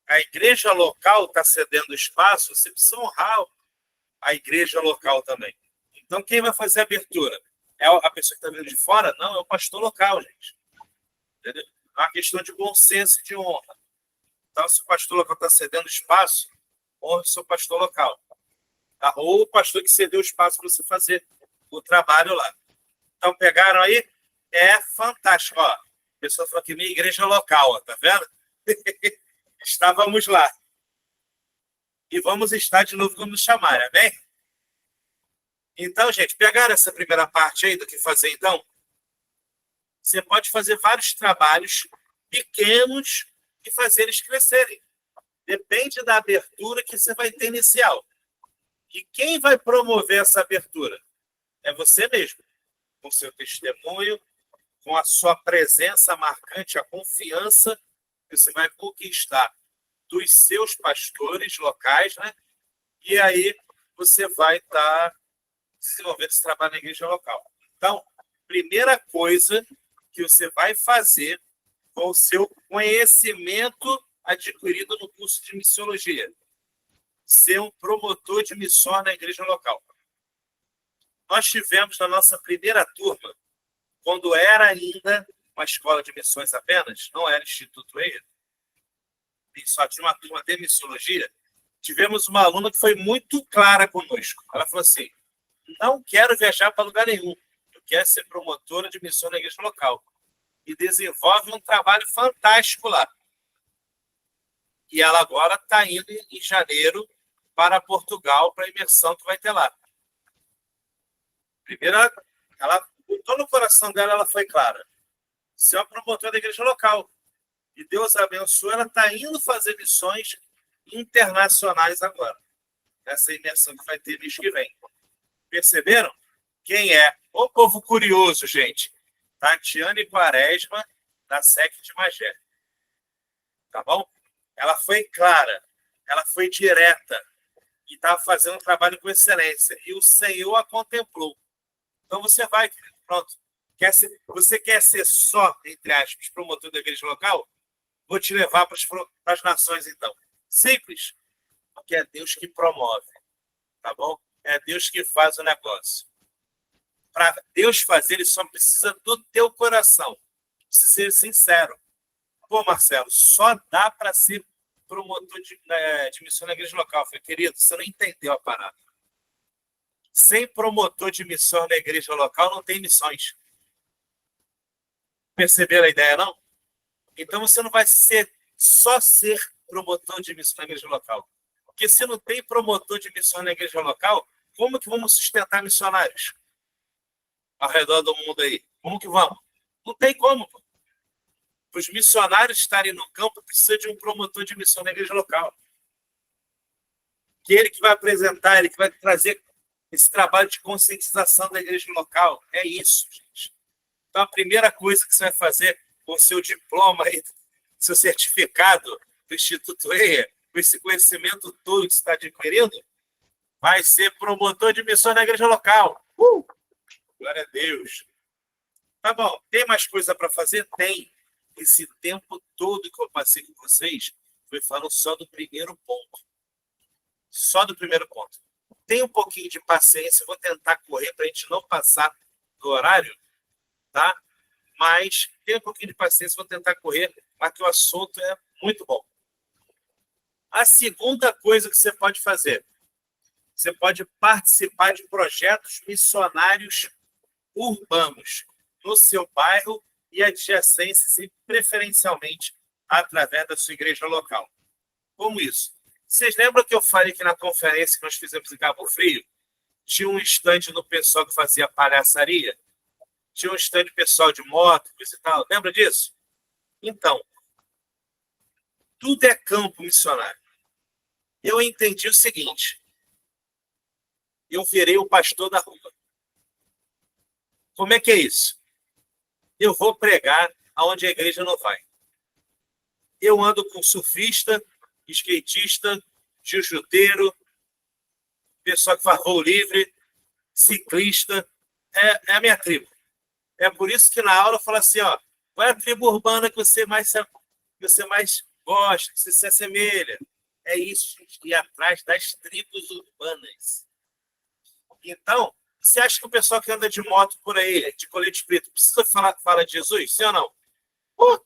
A igreja local está cedendo espaço, você precisa honrar a igreja local também. Então, quem vai fazer a abertura? É a pessoa que está vindo de fora? Não, é o pastor local, gente. Entendeu? É uma questão de bom senso e de honra. Então, se o pastor local está cedendo espaço, honre o seu pastor local. Tá? Ou o pastor que cedeu espaço para você fazer o trabalho lá. Então, pegaram aí? É fantástico. Ó, a pessoa falou que minha igreja local, ó, tá vendo? Estávamos lá. E vamos estar de novo quando nos chamarem, amém? Então, gente, pegaram essa primeira parte aí do que fazer, então? Você pode fazer vários trabalhos pequenos e fazer eles crescerem. Depende da abertura que você vai ter inicial. E quem vai promover essa abertura? É você mesmo, com seu testemunho, com a sua presença marcante, a confiança que você vai conquistar dos seus pastores locais, né? E aí você vai estar desenvolvendo esse trabalho na igreja local. Então, primeira coisa que você vai fazer com o seu conhecimento adquirido no curso de missiologia, ser um promotor de missão na igreja local. Nós tivemos na nossa primeira turma, quando era ainda uma escola de missões apenas, não era Instituto EIA, e só tinha uma turma de missiologia, tivemos uma aluna que foi muito clara conosco. Ela falou assim, não quero viajar para lugar nenhum, eu quero ser promotora de missão na igreja local. E desenvolve um trabalho fantástico lá. E ela agora está indo em janeiro para Portugal, para a imersão que vai ter lá. Primeira, ela botou no coração dela, ela foi clara. Ser uma promotora da igreja local. E Deus abençoe, ela está indo fazer missões internacionais agora. Essa imersão que vai ter mês que vem. Perceberam? Quem é? O povo curioso, gente. Tatiane Quaresma, da SEC de Magé. Tá bom? Ela foi clara, ela foi direta e estava fazendo um trabalho com excelência. E o Senhor a contemplou. Então você vai, pronto. Você quer ser só, entre aspas, promotor da igreja local? Vou te levar para as nações, então. Simples. Porque é Deus que promove. Tá bom? É Deus que faz o negócio. Para Deus fazer, ele só precisa do teu coração. Precisa ser sincero. Pô, Marcelo, só dá para ser promotor de missão na igreja local. Eu falei, querido, você não entendeu a parada. Sem promotor de missão na igreja local, não tem missões. Perceberam a ideia, não? Então, você não vai só ser promotor de missão na igreja local. Porque se não tem promotor de missão na igreja local, como que vamos sustentar missionários ao redor do mundo aí? Como que vamos? Não tem como. Para os missionários estarem no campo, precisa de um promotor de missão na igreja local. Que ele que vai apresentar, ele que vai trazer esse trabalho de conscientização da igreja local. É isso, gente. Então, a primeira coisa que você vai fazer com o seu diploma, aí, seu certificado do Instituto EIA, com esse conhecimento todo que você está adquirindo, vai ser promotor de missão na igreja local. Glória a Deus. Tá bom, tem mais coisa para fazer? Tem. Esse tempo todo que eu passei com vocês, foi falando só do primeiro ponto. Só do primeiro ponto. Tem um pouquinho de paciência, vou tentar correr para a gente não passar do horário, tá? Mas tem um pouquinho de paciência, vou tentar correr, mas que o assunto é muito bom. A segunda coisa que você pode fazer, você pode participar de projetos missionários urbanos no seu bairro e adjacências, e preferencialmente através da sua igreja local. Como isso? Vocês lembram que eu falei que na conferência que nós fizemos em Cabo Frio, tinha um estande no pessoal que fazia palhaçaria? Tinha um estande pessoal de moto, coisa e tal. Lembra disso? Então, tudo é campo missionário. Eu entendi o seguinte. Eu virei o pastor da rua. Como é que é isso? Eu vou pregar aonde a igreja não vai. Eu ando com surfista, skatista, jiu-jiteiro, pessoal que faz voo livre, ciclista. É a minha tribo. É por isso que na aula eu falo assim, ó, qual é a tribo urbana que você mais gosta, que você se assemelha? É isso, gente, ir atrás das tribos urbanas. Então, você acha que o pessoal que anda de moto por aí, de colete preto, precisa falar de Jesus? Sim ou não? Pô,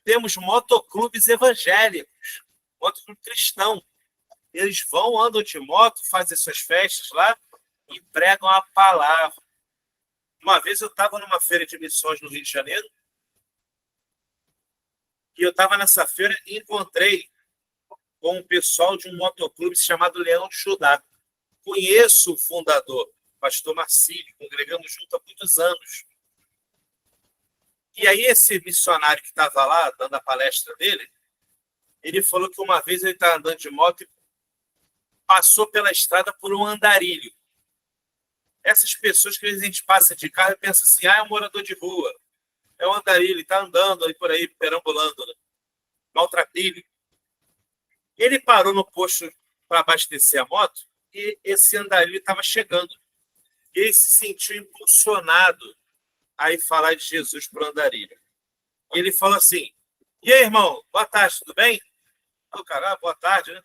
temos motoclubes evangélicos, motoclube cristão. Eles andam de moto, fazem suas festas lá e pregam a palavra. Uma vez eu estava numa feira de missões no Rio de Janeiro e eu estava nessa feira e encontrei com um pessoal de um motoclube chamado Leão de Judá. Conheço o fundador, pastor Marcílio, congregamos junto há muitos anos. E aí esse missionário que estava lá, dando a palestra dele, ele falou que uma vez ele estava andando de moto e passou pela estrada por um andarilho. Essas pessoas que a gente passa de carro e pensa assim, é um morador de rua, é um andarilho, ele está andando aí por aí, perambulando, né? Maltrapilho. Ele parou no posto para abastecer a moto e esse andarilho estava chegando. Ele se sentiu impulsionado a ir falar de Jesus para o andarilho. E ele falou assim, e aí, irmão, boa tarde, tudo bem? Oh, cara, boa tarde, né?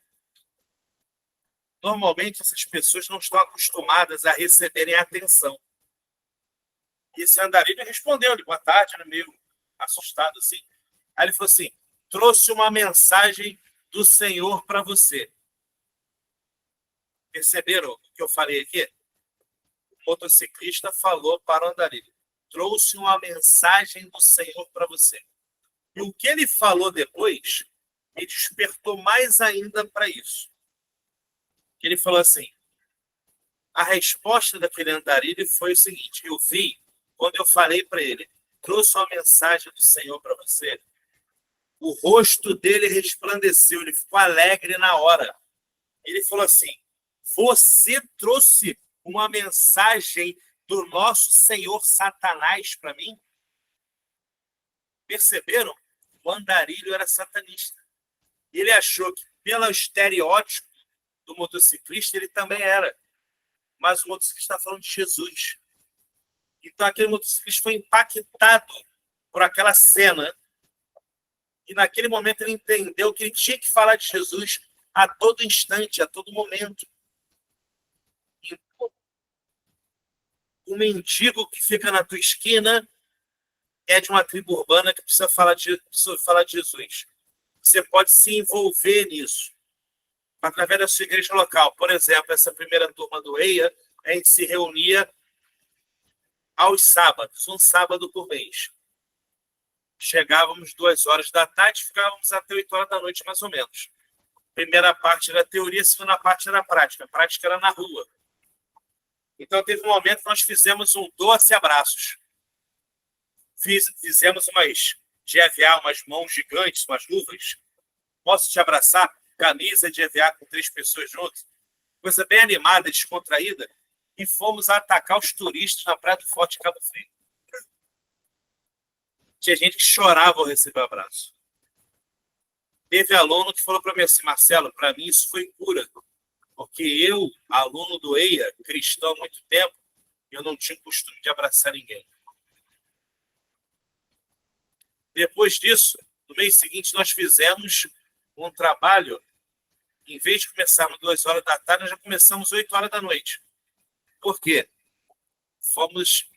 Normalmente, essas pessoas não estão acostumadas a receberem atenção. E esse andarilho respondeu-lhe, boa tarde, né, meio assustado assim. Aí ele falou assim, trouxe uma mensagem do Senhor para você. Perceberam o que eu falei aqui? O motociclista falou para o andarilho, trouxe uma mensagem do Senhor para você. E o que ele falou depois, me despertou mais ainda para isso. Ele falou assim, a resposta daquele andarilho foi o seguinte, eu vi, quando eu falei para ele, trouxe uma mensagem do Senhor para você, o rosto dele resplandeceu, ele ficou alegre na hora. Ele falou assim, você trouxe uma mensagem do nosso Senhor Satanás para mim? Perceberam? O andarilho era satanista. Ele achou que, pelo estereótipo do motociclista, ele também era. Mas o motociclista está falando de Jesus. Então, aquele motociclista foi impactado por aquela cena. E, naquele momento, ele entendeu que ele tinha que falar de Jesus a todo instante, a todo momento. E, o mendigo que fica na tua esquina é de uma tribo urbana que precisa falar de Jesus. você pode se envolver nisso, através da sua igreja local. Por exemplo, essa primeira turma do EIA, a gente se reunia aos sábados, um sábado por mês. Chegávamos 2 horas da tarde, ficávamos até 8 horas da noite, mais ou menos. Primeira parte era teoria, segunda parte era prática. A prática era na rua. Então, teve um momento que nós fizemos um 12 abraços. Fizemos umas GVA, umas mãos gigantes, umas luvas. Posso te abraçar? Camisa de GVA com 3 pessoas juntas. Coisa bem animada, descontraída. E fomos atacar os turistas na Praia do Forte Cabo Frio. Tinha gente que chorava ao receber o abraço. Teve aluno que falou para mim assim: Marcelo, para mim isso foi cura. Porque eu, aluno do EIA, cristão há muito tempo, eu não tinha o costume de abraçar ninguém. Depois disso, no mês seguinte, nós fizemos um trabalho. Em vez de começarmos 2 horas da tarde, nós já começamos 8 horas da noite. Por quê? Fomos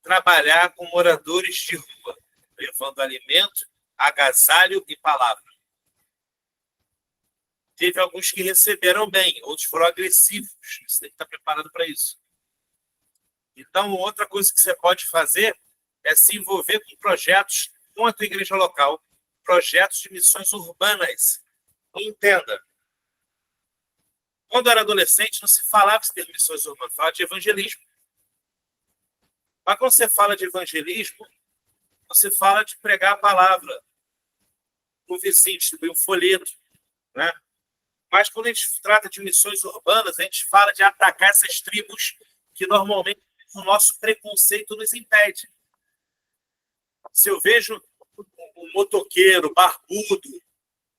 trabalhar com moradores de rua, levando alimento, agasalho e palavra. Teve alguns que receberam bem, outros foram agressivos. Você tem que estar preparado para isso. Então, outra coisa que você pode fazer é se envolver com projetos com a tua igreja local, projetos de missões urbanas. Entenda. Quando eu era adolescente, não se falava de missões urbanas, falava de evangelismo. Mas quando você fala de evangelismo, você fala de pregar a palavra para o vizinho, distribuir um folheto, né? Mas quando a gente trata de missões urbanas, a gente fala de atacar essas tribos que normalmente o nosso preconceito nos impede. Se eu vejo um motoqueiro barbudo,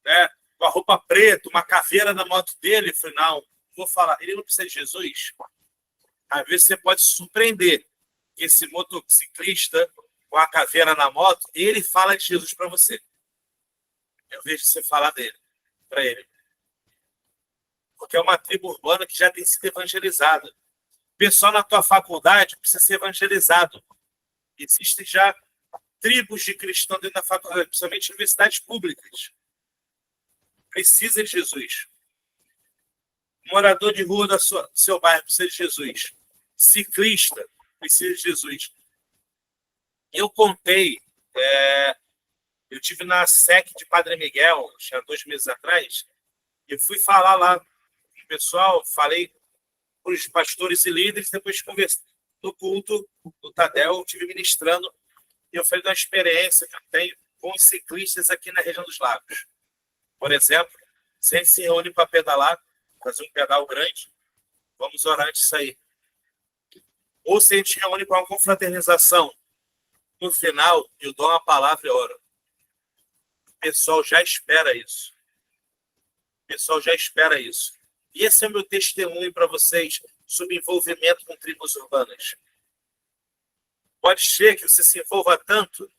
né, com a roupa preta, uma caveira na moto dele, eu falei, não, vou falar, ele não precisa de Jesus. Às vezes você pode se surpreender que esse motociclista com a caveira na moto, ele fala de Jesus para você. Eu vejo você falar dele, para ele. Porque é uma tribo urbana que já tem sido evangelizada. O pessoal na tua faculdade precisa ser evangelizado. Existem já tribos de cristãos dentro da faculdade, principalmente universidades públicas. Precisa de Jesus. Morador de rua do seu bairro precisa de Jesus. Ciclista precisa de Jesus. Eu contei, eu tive na SEC de Padre Miguel, já 2 meses atrás, eu fui falar lá com o pessoal, falei para os pastores e líderes, depois conversei no culto do Tadel, eu estive ministrando, e eu falei da experiência que eu tenho com os ciclistas aqui na região dos Lagos. Por exemplo, se a gente se reúne para pedalar, fazer um pedal grande, vamos orar antes de sair. Ou se a gente reúne para uma confraternização, no final, eu dou uma palavra e oro. O pessoal já espera isso. O pessoal já espera isso. E esse é o meu testemunho para vocês sobre envolvimento com tribos urbanas. Pode ser que você se envolva tanto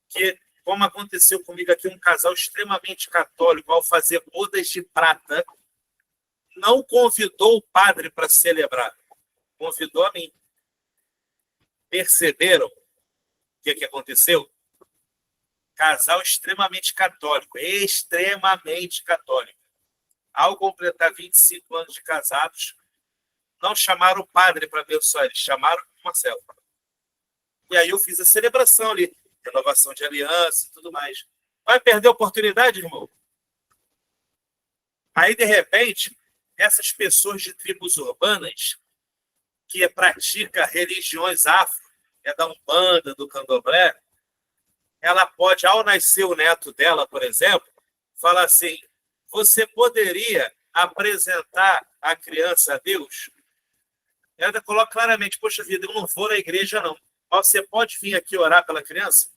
que, como aconteceu comigo aqui, um casal extremamente católico, ao fazer bodas de prata, não convidou o padre para celebrar. Convidou a mim. Perceberam o que aconteceu? Casal extremamente católico. Extremamente católico. Ao completar 25 anos de casados, não chamaram o padre para abençoar, eles chamaram o Marcelo. E aí eu fiz a celebração ali, renovação de aliança e tudo mais. Vai perder a oportunidade, irmão? Aí, de repente, essas pessoas de tribos urbanas que praticam religiões afro, da Umbanda, do Candomblé, ela pode, ao nascer o neto dela, por exemplo, falar assim, você poderia apresentar a criança a Deus? Ela coloca claramente, poxa vida, eu não vou na igreja, não. Mas você pode vir aqui orar pela criança?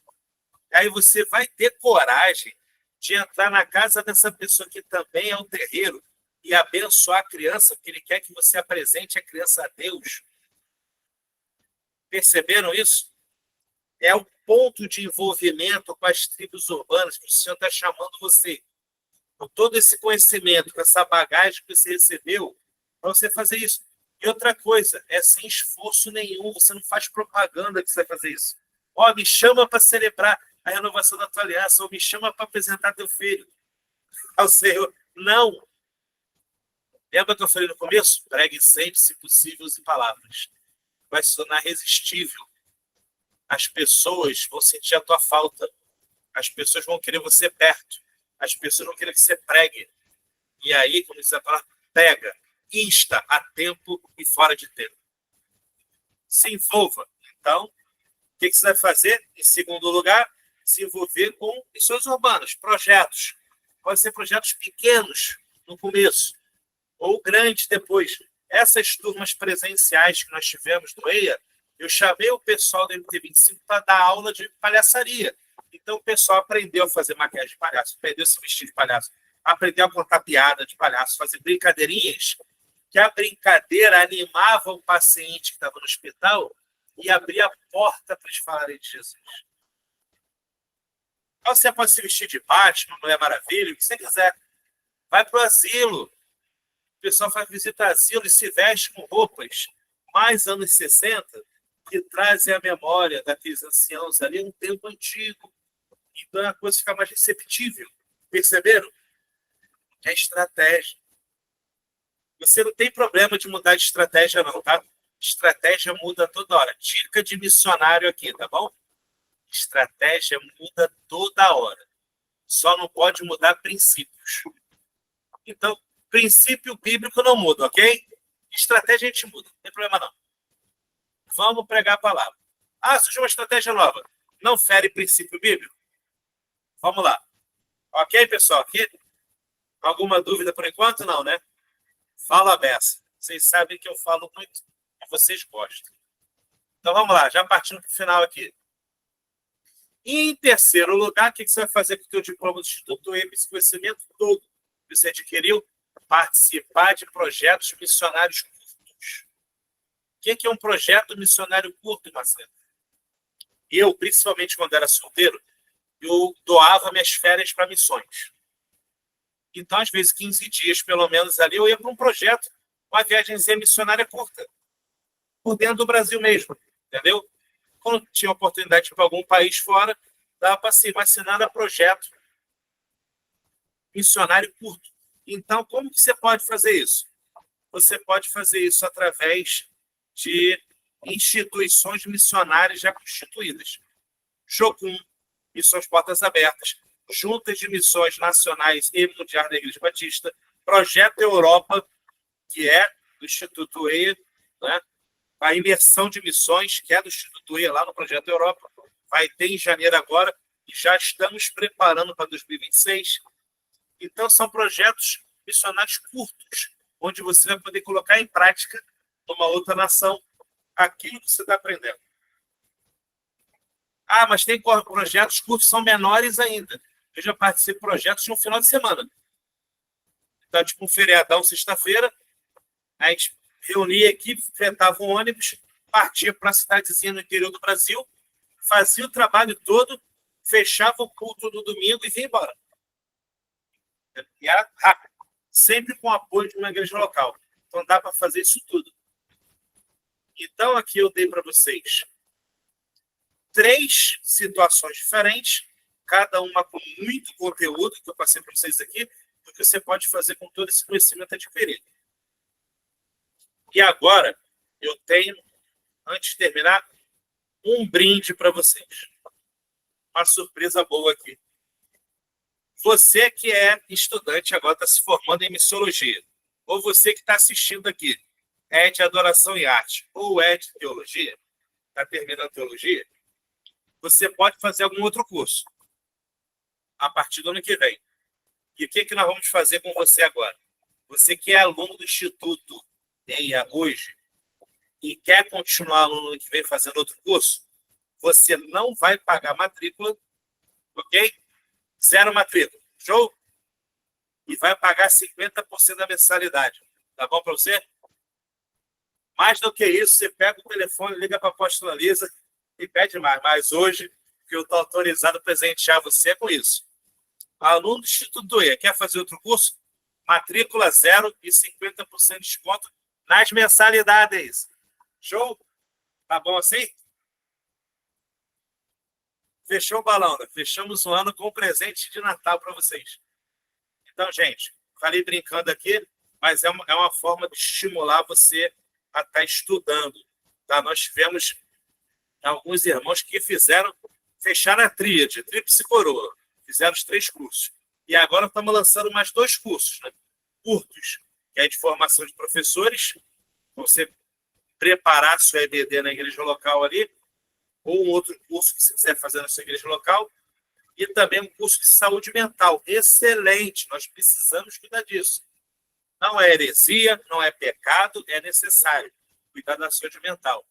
Aí você vai ter coragem de entrar na casa dessa pessoa que também é um terreiro e abençoar a criança, porque ele quer que você apresente a criança a Deus. Perceberam isso? É o ponto de envolvimento com as tribos urbanas que o Senhor está chamando você. Com todo esse conhecimento, com essa bagagem que você recebeu, para você fazer isso. E outra coisa, é sem esforço nenhum, você não faz propaganda que você vai fazer isso. Ó, me chama para celebrar. a renovação da tua aliança, ou me chama para apresentar teu filho ao Senhor. Não. Lembra que eu falei no começo? Pregue sempre, se possível, use palavras. Vai se tornar irresistível. As pessoas vão sentir a tua falta. As pessoas vão querer você perto. As pessoas vão querer que você pregue. E aí, como diz a palavra, pega, insta a tempo e fora de tempo. Se envolva. Então, o que você vai fazer? Em segundo lugar, se envolver com missões urbanas, projetos. Podem ser projetos pequenos no começo, ou grandes depois. Essas turmas presenciais que nós tivemos no EIA, eu chamei o pessoal do MT25 para dar aula de palhaçaria. Então, o pessoal aprendeu a fazer maquiagem de palhaço, aprendeu a se vestir de palhaço, aprendeu a contar piada de palhaço, fazer brincadeirinhas, que a brincadeira animava o paciente que estava no hospital e abria a porta para eles falarem de Jesus. Então, você pode se vestir de Batman, Mulher Maravilha, o que você quiser. Vai para o asilo. O pessoal faz visita a asilo e se veste com roupas mais anos 60 que trazem a memória daqueles anciãos ali um tempo antigo. Então, a coisa fica mais receptível. Perceberam? É estratégia. Você não tem problema de mudar de estratégia, não, tá? Estratégia muda toda hora. Dica de missionário aqui, tá bom? Estratégia muda toda hora. Só não pode mudar princípios. Então, princípio bíblico não muda, ok? Estratégia a gente muda, não tem problema não. Vamos pregar a palavra. Ah, surgiu uma estratégia nova. Não fere princípio bíblico? Vamos lá. Ok, pessoal? Aqui? Alguma dúvida por enquanto? Não, né? Fala a beça. Vocês sabem que eu falo muito e vocês gostam. Então vamos lá, já partindo para o final aqui. E em terceiro lugar, o que você vai fazer com o teu diploma do Instituto EIA, esse conhecimento todo que você adquiriu? Participar de projetos missionários curtos. O que é um projeto missionário curto, Marcelo? Eu, principalmente quando era solteiro, eu doava minhas férias para missões. Então, às vezes, 15 dias, pelo menos, ali, eu ia para um projeto, uma viagemzinha missionária curta, por dentro do Brasil mesmo, entendeu? Quando tinha oportunidade de ir para algum país fora, dava para se vacinar a projeto missionário curto. Então, como que você pode fazer isso? Você pode fazer isso através de instituições missionárias já constituídas. Jocum, Missões Portas Abertas, Juntas de Missões Nacionais e Mundiais da Igreja Batista, Projeto Europa, que é do Instituto EIA, né? A imersão de missões, que é do Instituto EIA, lá no Projeto Europa, vai ter em janeiro agora, e já estamos preparando para 2026. Então, são projetos missionários curtos, onde você vai poder colocar em prática, numa outra nação, aquilo que você está aprendendo. Ah, mas tem projetos curtos que são menores ainda. Eu já participei de projetos de um final de semana. Então, tipo um feriadão, sexta-feira, a gente reunia a equipe, fretava um ônibus, partia para a cidadezinha no interior do Brasil, fazia o trabalho todo, fechava o culto no domingo e vinha embora. E era rápido, sempre com o apoio de uma igreja local. Então, dá para fazer isso tudo. Então, aqui eu dei para vocês 3 situações diferentes, cada uma com muito conteúdo, que eu passei para vocês aqui, do que você pode fazer com todo esse conhecimento adquirido. E agora, eu tenho, antes de terminar, um brinde para vocês. Uma surpresa boa aqui. Você que é estudante, agora está se formando em missiologia, ou você que está assistindo aqui, é de adoração e arte, ou é de teologia, está terminando teologia, você pode fazer algum outro curso a partir do ano que vem. E o que nós vamos fazer com você agora? Você que é aluno do Instituto EIA hoje e quer continuar no ano que vem fazendo outro curso, você não vai pagar matrícula, ok? 0 matrícula, show? E vai pagar 50% da mensalidade. Tá bom para você? Mais do que isso, você pega o telefone, liga para a apóstola Lisa e pede mais. Mas hoje, que eu estou autorizado a presentear você com isso. Aluno do Instituto EIA, quer fazer outro curso? Matrícula 0 e 50% de desconto nas mensalidades. Show? Tá bom assim? Fechou o balão, né? Fechamos o ano com um presente de Natal para vocês. Então, gente, falei brincando aqui, mas é uma forma de estimular você a estar estudando. Tá? Nós tivemos alguns irmãos que fecharam a tríade, tríplice coroa, fizeram os 3 cursos. E agora estamos lançando mais 2 cursos, né? Curtos, que é de formação de professores, você preparar sua EBD na igreja local ali, ou um outro curso que você quiser fazer na sua igreja local, e também um curso de saúde mental. Excelente, nós precisamos cuidar disso. Não é heresia, não é pecado, é necessário cuidar da saúde mental.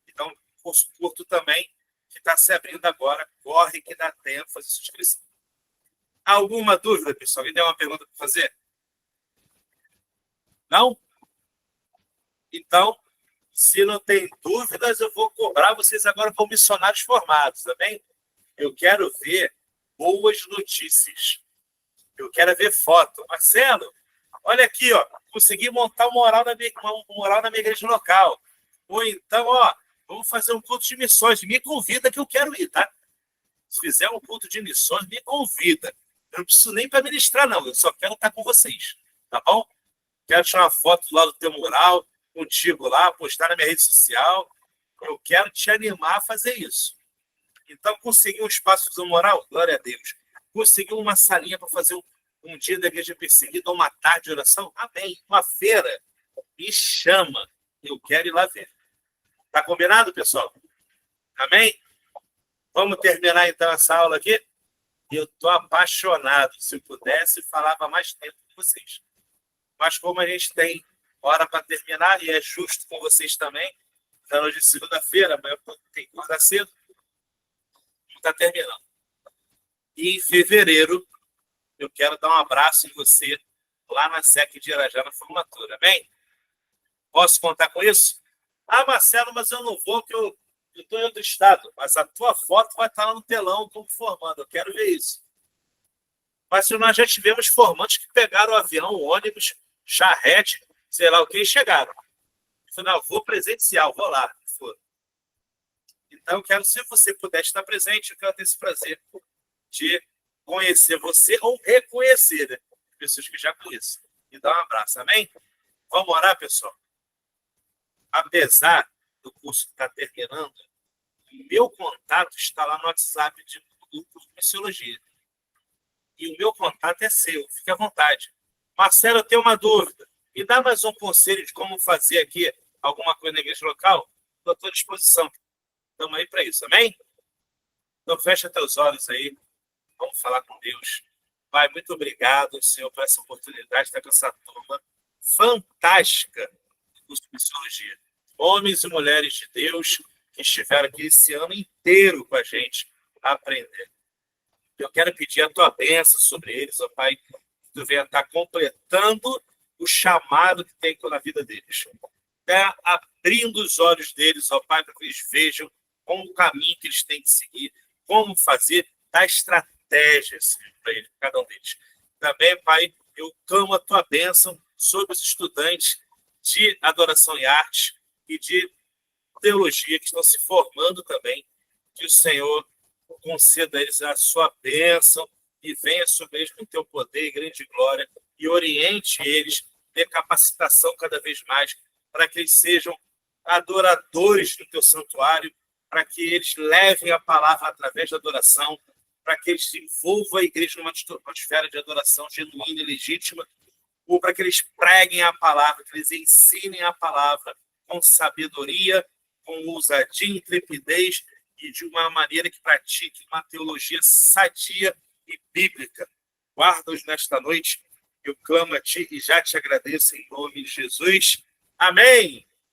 Então, curso curto também, que está se abrindo agora, corre que dá tempo fazer sua inscrição. Alguma dúvida, pessoal? Alguém tem uma pergunta para fazer? Não? Então, se não tem dúvidas, eu vou cobrar vocês agora como missionários formados, tá bem? Eu quero ver boas notícias. Eu quero ver foto. Marcelo, olha aqui, ó, consegui montar um mural na minha igreja local. Ou então, ó, vamos fazer um culto de missões. Me convida que eu quero ir, tá? Se fizer um culto de missões, me convida. Eu não preciso nem para ministrar, não. Eu só quero estar com vocês, tá bom? Quero tirar uma foto lá do teu mural, contigo lá, postar na minha rede social. Eu quero te animar a fazer isso. Então, conseguir um espaço para fazer um mural? Glória a Deus. Conseguir uma salinha para fazer um dia da igreja perseguida, uma tarde de oração? Amém. Uma feira? Me chama. Eu quero ir lá ver. Tá combinado, pessoal? Amém? Vamos terminar, então, essa aula aqui? Eu estou apaixonado. Se eu pudesse, falava mais tempo com vocês. Mas como a gente tem hora para terminar, e é justo com vocês também, na noite de segunda-feira, amanhã tem que acordar cedo, está terminando. E em fevereiro, eu quero dar um abraço em você lá na SEC de Irajá, na formatura. Amém? Posso contar com isso? Ah, Marcelo, mas eu não vou, porque eu estou em outro estado. Mas a tua foto vai estar lá no telão como formando. Eu quero ver isso. Mas nós já tivemos formandos que pegaram o avião, o ônibus, charrete, sei lá o que, e chegaram. Eu falei, não, vou presencial, vou lá. Então, eu quero, se você puder estar presente, eu quero ter esse prazer de conhecer você ou reconhecer, né? Pessoas que já conheço. E dar um abraço, amém? Vamos orar, pessoal? Apesar do curso que está terminando, o meu contato está lá no WhatsApp do curso de Missiologia. E o meu contato é seu, fique à vontade. Marcelo, eu tenho uma dúvida. Me dá mais um conselho de como fazer aqui alguma coisa na igreja local? Estou à tua disposição. Estamos aí para isso, amém? Então, fecha teus olhos aí. Vamos falar com Deus. Pai, muito obrigado, Senhor, por essa oportunidade de estar com essa turma fantástica do curso de Missiologia. Homens e mulheres de Deus que estiveram aqui esse ano inteiro com a gente a aprender. Eu quero pedir a tua bênção sobre eles, ó Pai, que tu venha estar completando o chamado que tem na vida deles. Tá abrindo os olhos deles, ó Pai, para que eles vejam qual o caminho que eles têm que seguir, como fazer, dar estratégias para eles, cada um deles. Também, Pai, eu clamo a tua bênção sobre os estudantes de adoração e arte e de teologia que estão se formando também, que o Senhor conceda a eles a sua bênção e venha sobre eles com teu poder e grande glória e oriente eles, dê capacitação cada vez mais para que eles sejam adoradores do teu santuário, para que eles levem a palavra através da adoração, para que eles envolvam a igreja numa atmosfera de adoração genuína e legítima, ou para que eles preguem a palavra, que eles ensinem a palavra com sabedoria, com ousadia, intrepidez e de uma maneira que pratique uma teologia sadia e bíblica. Guarda-os nesta noite, eu clamo a ti e já te agradeço em nome de Jesus. Amém!